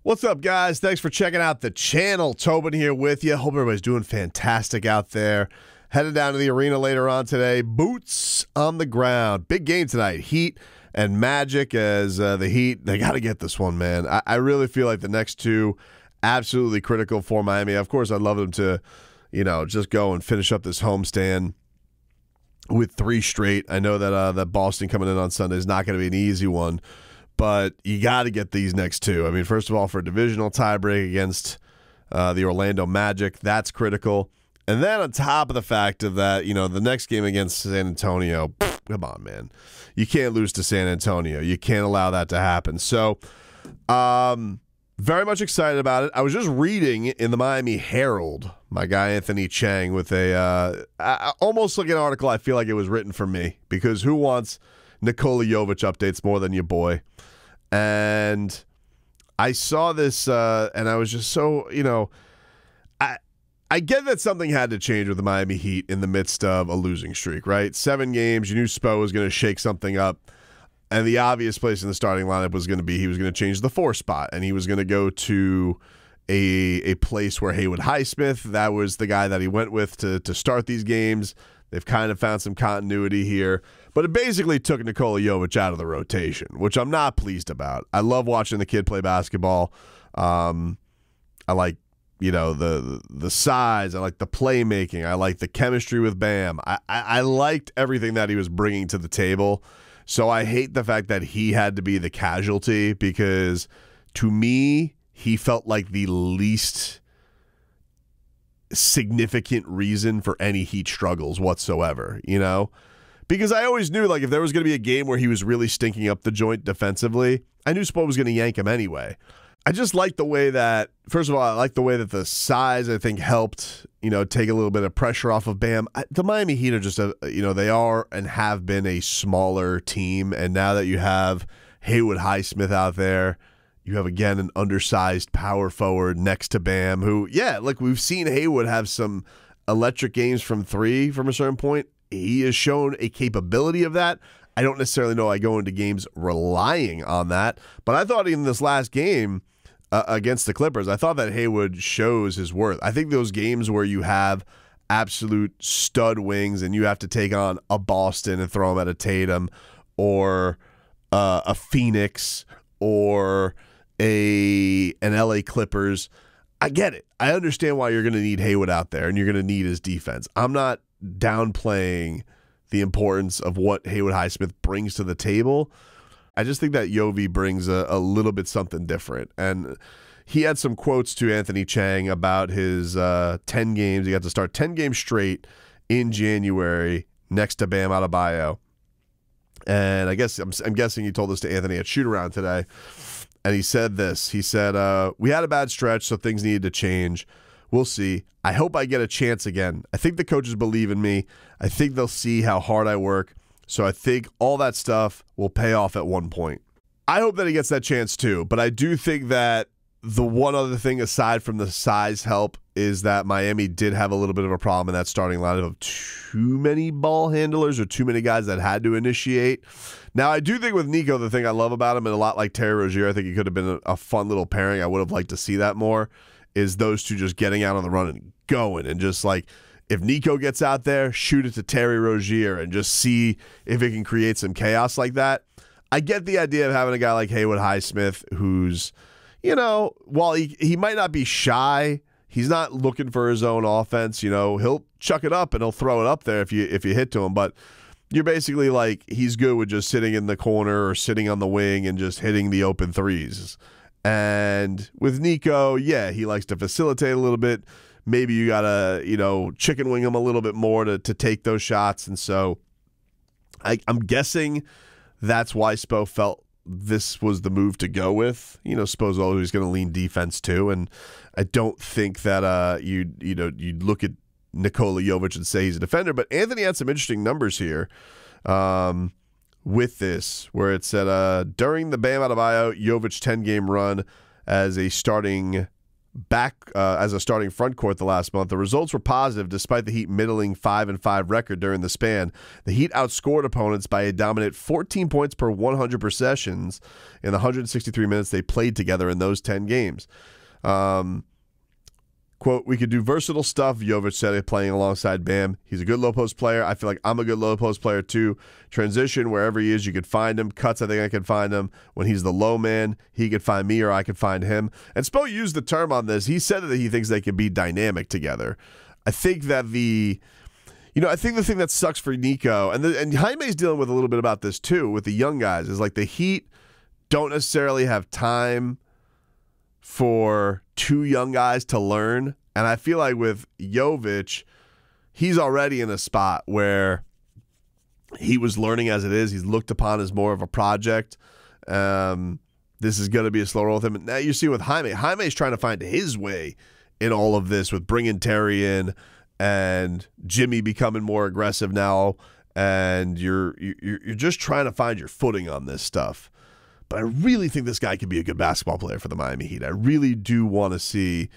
What's up, guys? Thanks for checking out the channel. Tobin here with you. Hope everybody's doing fantastic out there. Headed down to the arena later on today. Boots on the ground. Big game tonight. Heat and Magic as the Heat. They got to get this one, man. I really feel like the next two absolutely critical for Miami. Of course, I'd love them to, just go and finish up this homestand with 3 straight. I know that that Boston coming in on Sunday is not going to be an easy one. But you got to get these next two. I mean, first of all, for a divisional tiebreak against the Orlando Magic, that's critical. And then on top of the fact of that, the next game against San Antonio, come on, man. You can't lose to San Antonio. You can't allow that to happen. So, very much excited about it. I was just reading in the Miami Herald, my guy Anthony Chang, with almost like an article I feel like it was written for me, because who wants Nikola Jović updates more than your boy? And I saw this, and I was just so, I get that something had to change with the Miami Heat in the midst of a losing streak, right? 7 games, you knew Spo was going to shake something up, and the obvious place in the starting lineup was going to be he was going to change the 4 spot, and he was going to go to a place where Haywood Highsmith, that was the guy that he went with to start these games. They've kind of found some continuity here. But it basically took Nikola Jović out of the rotation, which I'm not pleased about. I love watching the kid play basketball. I like, the size. I like the playmaking. I like the chemistry with Bam. I liked everything that he was bringing to the table. So I hate the fact that he had to be the casualty, because to me, he felt like the least significant reason for any Heat struggles whatsoever, because I always knew, like, if there was going to be a game where he was really stinking up the joint defensively, I knew Spo was going to yank him anyway. I just like the way that, first of all, I like the way that the size, I think, helped, take a little bit of pressure off of Bam. The Miami Heat are just, they are and have been a smaller team, and now that you have Haywood Highsmith out there, you have, again, an undersized power forward next to Bam who, we've seen Haywood have some electric games from 3 from a certain point. He has shown a capability of that. I don't necessarily know I go into games relying on that, but I thought in this last game against the Clippers, I thought that Haywood shows his worth. I think those games where you have absolute stud wings and you have to take on a Boston and throw them at a Tatum or a Phoenix or an LA Clippers, I get it. I understand why you're going to need Haywood out there and you're going to need his defense. I'm not downplaying the importance of what Haywood Highsmith brings to the table. I just think that Jovi brings a little bit something different. And he had some quotes to Anthony Chang about his 10 games. He got to start 10 games straight in January next to Bam Adebayo. And I guess I'm guessing he told this to Anthony at shoot-around today. And he said this. He said, we had a bad stretch, so things needed to change. We'll see. I hope I get a chance again. I think the coaches believe in me. I think they'll see how hard I work. So I think all that stuff will pay off at one point. I hope that he gets that chance too. But I do think that the one other thing aside from the size help is that Miami did have a little bit of a problem in that starting lineup of too many ball handlers or too many guys that had to initiate. Now, I do think with Nico, the thing I love about him, and a lot like Terry Rozier, I think he could have been a fun little pairing. I would have liked to see that more, is those two just getting out on the run and going. And just like, if Nico gets out there, shoot it to Terry Rozier and just see if it can create some chaos like that. I get the idea of having a guy like Haywood Highsmith who's, while he might not be shy, he's not looking for his own offense. He'll chuck it up and he'll throw it up there if you hit to him. But you're basically like, he's good with just sitting in the corner or sitting on the wing and just hitting the open threes. And with Nico, he likes to facilitate a little bit. Maybe you got to, chicken wing him a little bit more to take those shots. And so I'm guessing that's why Spo felt this was the move to go with. Spo's always going to lean defense too. And I don't think that you'd look at Nikola Jović and say he's a defender. But Anthony had some interesting numbers here with this, where it said during the Bam Adebayo Jović 10-game run as a starting back as a starting front court the last month. The results were positive despite the Heat middling 5-5 record during the span. The Heat outscored opponents by a dominant 14 points per 100 possessions in the 163 minutes they played together in those 10 games. Quote, we could do versatile stuff, Jović said it, playing alongside Bam. He's a good low-post player. I feel like I'm a good low-post player too. Transition, wherever he is, you could find him. Cuts, I think I could find him. When he's the low man, he could find me or I could find him. And Spo used the term on this. He said that he thinks they can be dynamic together. I think that I think the thing that sucks for Nico, and Jaime's dealing with a little bit about this too, with the young guys, is like the Heat don't necessarily have time for two young guys to learn. And I feel like with Jović, he's already in a spot where he was learning as it is. He's looked upon as more of a project. This is going to be a slow roll with him. And now you see with Jaime. Jaime's trying to find his way in all of this with bringing Terry in and Jimmy becoming more aggressive now. And you're just trying to find your footing on this stuff. But I really think this guy could be a good basketball player for the Miami Heat. I really do want to see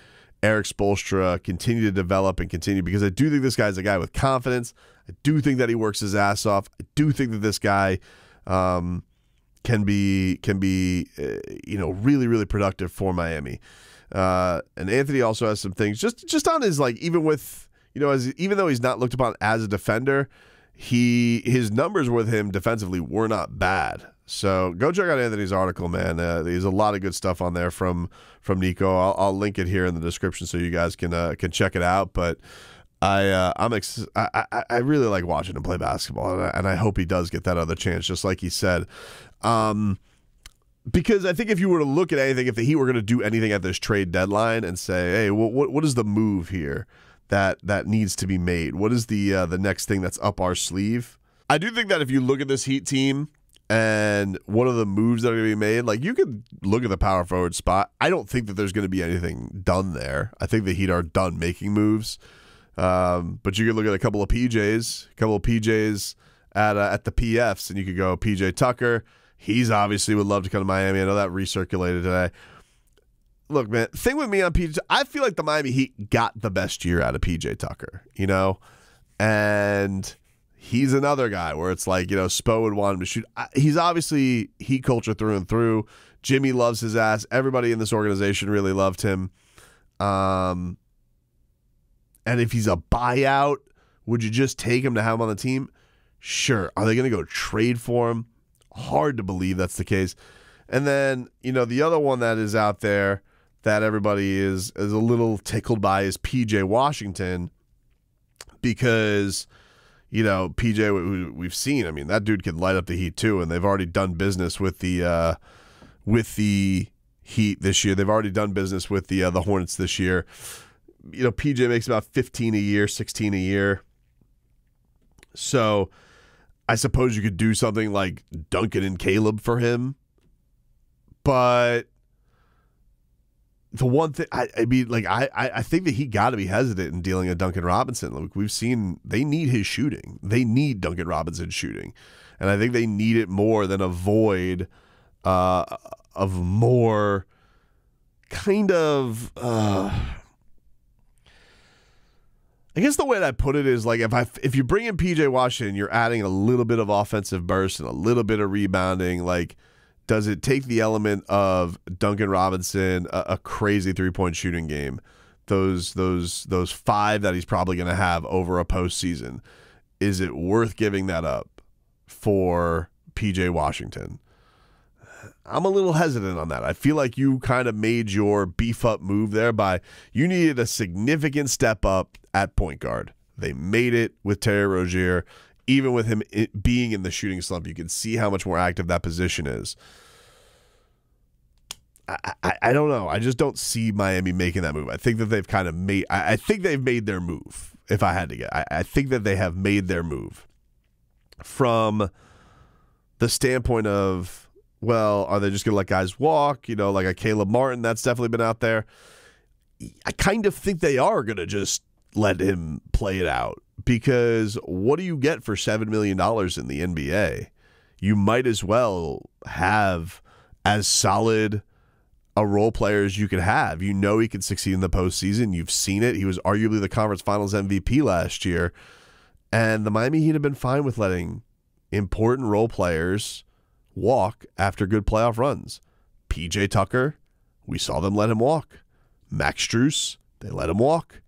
Erik Spoelstra continue to develop and continue, because I do think this guy's a guy with confidence. I do think that he works his ass off. I do think that this guy can be really, really productive for Miami. And Anthony also has some things just on his, like, even with, even though he's not looked upon as a defender, his numbers with him defensively were not bad. So go check out Anthony's article, man. There's a lot of good stuff on there from Nico. I'll link it here in the description so you guys can check it out. But I really like watching him play basketball, and I hope he does get that other chance, just like he said. Because I think if you were to look at anything, if the Heat were going to do anything at this trade deadline and say, hey, what is the move here that needs to be made? What is the next thing that's up our sleeve? I do think that if you look at this Heat team, and one of the moves that are going to be made, like, you could look at the power forward spot. I don't think that there's going to be anything done there. I think the Heat are done making moves. But you could look at a couple of PJs at the PFs, and you could go PJ Tucker. He's obviously would love to come to Miami. I know that recirculated today. Look, man, thing with me on PJ, I feel like the Miami Heat got the best year out of PJ Tucker, and he's another guy where it's like, Spo would want him to shoot. He's obviously Heat culture through and through. Jimmy loves his ass. Everybody in this organization really loved him. And if he's a buyout, would you just take him to have him on the team? Sure. Are they going to go trade for him? Hard to believe that's the case. And then, the other one that is out there that everybody is a little tickled by is PJ Washington, because PJ, we've seen, I mean, that dude can light up the Heat too, and they've already done business with the Heat this year. They've already done business with the Hornets this year. PJ makes about 15 a year, 16 a year. So I suppose you could do something like Duncan and Caleb for him. But the one thing, I think that he got to be hesitant in dealing with Duncan Robinson. Like, we've seen, they need his shooting. They need Duncan Robinson's shooting. And I think they need it more than a void of more kind of, I guess the way that I put it is, like, if you bring in PJ Washington, you're adding a little bit of offensive burst and a little bit of rebounding. Like, does it take the element of Duncan Robinson, a crazy three-point shooting game, those five that he's probably going to have over a postseason? Is it worth giving that up for PJ Washington? I'm a little hesitant on that. I feel like you kind of made your beef-up move there by, you needed a significant step up at point guard. They made it with Terry Rozier. Even with him being in the shooting slump, you can see how much more active that position is. I don't know. I just don't see Miami making that move. I think that they've kind of made. I think they've made their move. If I had to get, I think that they have made their move. From the standpoint of, well, are they just going to let guys walk? Like a Caleb Martin, that's definitely been out there. I kind of think they are going to just let him play it out, because what do you get for $7 million in the NBA? You might as well have as solid a role player as you could have. You know he can succeed in the postseason. You've seen it. He was arguably the conference finals MVP last year. And the Miami Heat have been fine with letting important role players walk after good playoff runs. PJ Tucker, we saw them let him walk. Max Strus, they let him walk.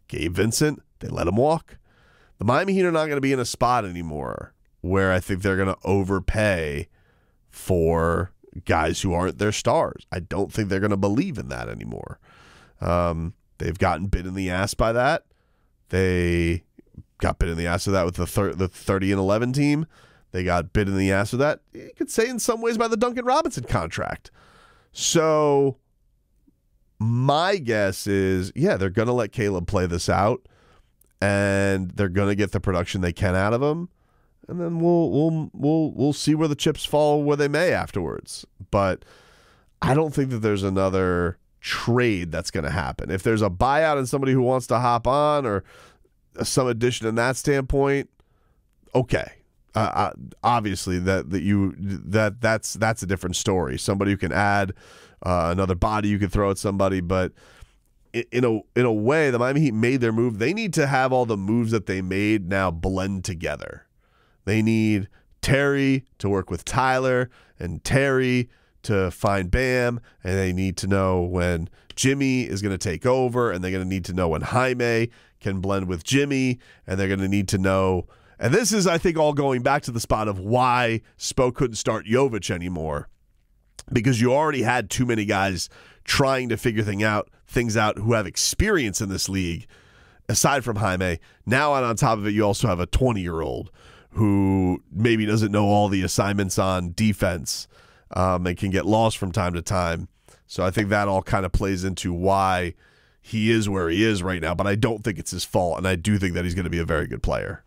Gabe Vincent, they let him walk. The Miami Heat are not going to be in a spot anymore where I think they're going to overpay for guys who aren't their stars. I don't think they're going to believe in that anymore. They've gotten bit in the ass by that. They got bit in the ass of that with the 30-11 team. They got bit in the ass of that, you could say in some ways, by the Duncan Robinson contract. So my guess is, yeah, they're going to let Caleb play this out, and they're going to get the production they can out of him, and then we'll see where the chips fall where they may afterwards. But I don't think that there's another trade that's going to happen. If there's a buyout and somebody who wants to hop on or some addition in that standpoint, okay. Obviously, that's a different story. Somebody who can add another body you could throw at somebody, but in a way, the Miami Heat made their move. They need to have all the moves that they made now blend together. They need Terry to work with Tyler and Terry to find Bam, and they need to know when Jimmy is going to take over, and they're going to need to know when Jaime can blend with Jimmy, and they're going to need to know. And this is, I think, all going back to the spot of why Spo couldn't start Jović anymore, because you already had too many guys trying to figure things out who have experience in this league, aside from Jaime. Now, on top of it, you also have a 20-year-old who maybe doesn't know all the assignments on defense and can get lost from time to time. So I think that all kind of plays into why he is where he is right now, but I don't think it's his fault, and I do think that he's going to be a very good player.